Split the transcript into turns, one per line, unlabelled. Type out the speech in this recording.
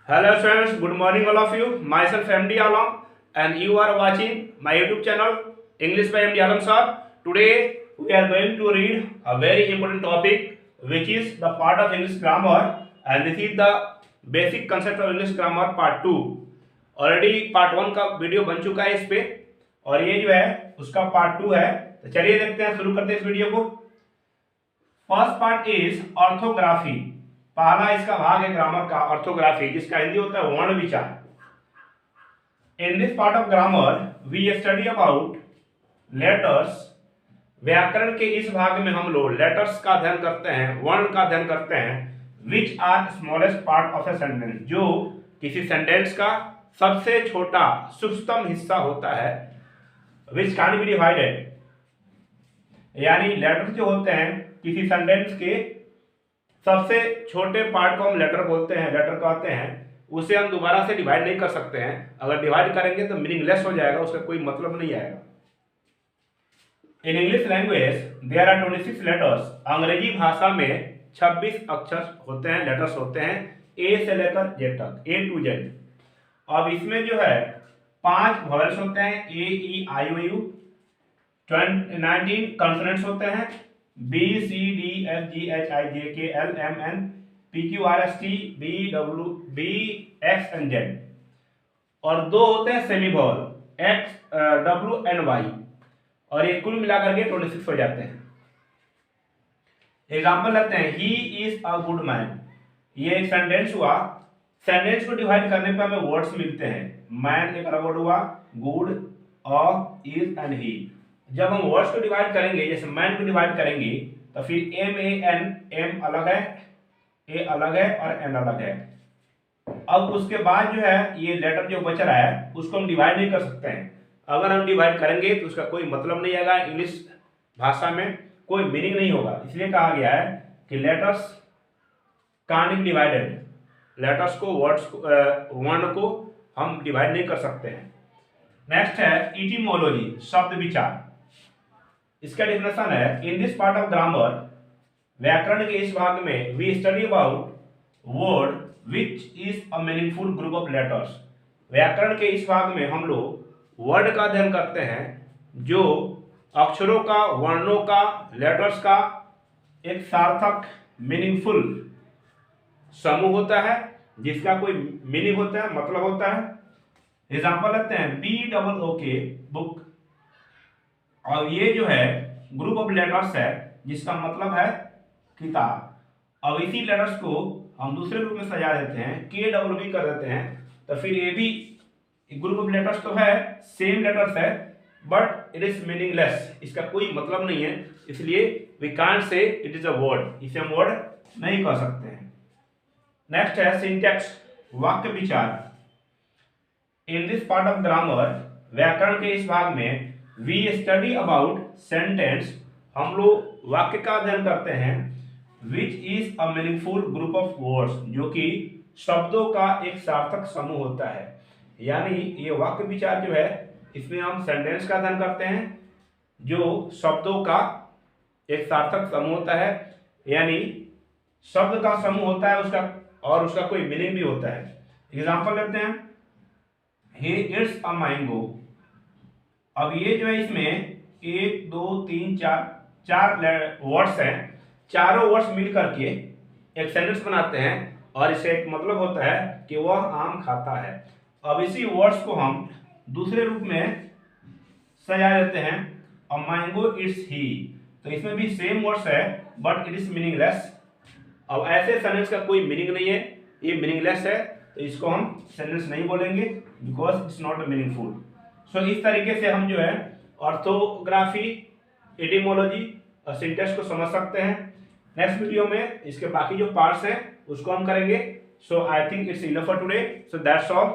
Hello friends, good morning all of you. Myself MD Alam and you are watching my YouTube channel English by MD Alam sir. Today we are going to read a very important topic which is the part of English grammar, and this is the basic concept of English grammar part 2. Already part 1 का video बन चुका है इस पे, और ये जो है उसका पार्ट 2 है। तो चलिए देखते हैं, शुरू करते हैं इस वीडियो को। First part is orthography. पहला इसका भाग है ग्रामर का ऑर्थोग्राफी, जिसका हिंदी होता है वर्ण विचार। In this part of grammar we study about letters. व्याकरण के इस भाग में हम लोग लेटर्स का अध्ययन करते हैं, वर्ण का अध्ययन करते हैं। Which are smallest part of a sentence, जो किसी सेंटेंस का सबसे छोटा सूक्ष्मतम हिस्सा होता है। विच कैन बी डिवाइडेड, यानी लेटर्स जो होते हैं किसी सेंटेंस के सबसे छोटे पार्ट को हम लेटर बोलते हैं, लेटर कहते हैं। उसे हम दोबारा से डिवाइड नहीं कर सकते हैं। अगर डिवाइड करेंगे तो मीनिंगलेस हो जाएगा, उसका कोई मतलब नहीं आएगा। In English language there are 26 letters. अंग्रेजी भाषा में 26 अक्षर होते हैं, लेटर्स होते हैं, ए से लेकर जेड तक, ए टू जेड। अब इसमें जो है 5 वॉवेल्स होते हैं, ए ई आई ओ यू। 19 कॉन्सोनेंट्स होते हैं, B C D F G H I J K L M N P Q R S T B W B X and Z. और 2 होते हैं semi vowel, X W and Y, और ये कुल मिलाकर के 26 हो जाते हैं। एग्जाम्पल लेते हैं, he is a good man. ये एक सेंटेंस हुआ। सेंटेंस को डिवाइड करने पर हमें वर्ड्स मिलते हैं। मैन एक अलग वर्ड हुआ, good, a, is and he. जब हम वर्ड्स को डिवाइड करेंगे, जैसे मैन को डिवाइड करेंगे, तो फिर एम ए एन, एम अलग है, ए अलग है और एन अलग है। अब उसके बाद जो है ये लेटर जो बच रहा है उसको हम डिवाइड नहीं कर सकते हैं। अगर हम डिवाइड करेंगे तो उसका कोई मतलब नहीं आएगा, इंग्लिश भाषा में कोई मीनिंग नहीं होगा। इसलिए कहा गया है कि letters can't be divided. Letters को, वर्ड्स को, वर्ण को हम डिवाइड नहीं कर सकते हैं। नेक्स्ट है इटिमोलॉजी, शब्द विचार। इसका डेफिनेशन है, in this part of grammar, व्याकरण के इस भाग में we study about word which is a meaningful group of letters. व्याकरण के इस भाग में हम लोग वर्ड का अध्ययन करते हैं जो अक्षरों का, वर्णों का, लेटर्स का एक सार्थक मीनिंगफुल समूह होता है, जिसका कोई मीनिंग होता है, मतलब होता है। एग्जाम्पल लेते हैं, बी डबल ओ के बुक। और ये जो है ग्रुप ऑफ लेटर्स है जिसका मतलब है किताब। अब इसी लेटर्स को हम दूसरे ग्रुप में सजा देते हैं, के डबल बी कर देते हैं, तो फिर ये भी ग्रुप ऑफ लेटर्स तो है, सेम लेटर्स है, बट इट इज मीनिंगलेस। इसका कोई मतलब नहीं है, इसलिए we can't say it is a word. इसे हम वर्ड नहीं कह सकते हैं। नेक्स्ट है सिंटैक्स, वाक्य विचार। In this part of grammar, व्याकरण के इस भाग में वी स्टडी अबाउट सेंटेंस। हम लोग वाक्य का अध्ययन करते हैं। विच is a meaningful group of words, जो कि शब्दों का एक सार्थक समूह होता है। यानी ये वाक्य विचार जो है, इसमें हम सेंटेंस का अध्ययन करते हैं जो शब्दों का एक सार्थक समूह होता है, यानी शब्द का समूह होता है उसका, और उसका कोई मीनिंग भी होता है। एग्जाम्पल लेते हैं, ही इट्स अ मैंगो। अब ये जो है इसमें 1 2 3 4 वर्ड्स हैं। चारों वर्ड्स मिल करके एक सेंटेंस बनाते हैं, और इसे एक मतलब होता है कि वह आम खाता है। अब इसी वर्ड्स को हम दूसरे रूप में सजा देते हैं, अ मैंगो इट्स ही। तो इसमें भी सेम वर्ड्स है, बट इट इज मीनिंगलेस। अब ऐसे सेंटेंस का कोई मीनिंग नहीं है, ये मीनिंगलेस है, तो इसको हम सेंटेंस नहीं बोलेंगे, बिकॉज इट्स नॉट मीनिंगफुल। सो इस तरीके से हम जो है ऑर्थोग्राफी, एटिमोलॉजी और सिंटैक्स को समझ सकते हैं। नेक्स्ट वीडियो में इसके बाकी जो पार्ट्स हैं उसको हम करेंगे। So I think it's enough for today. So that's all.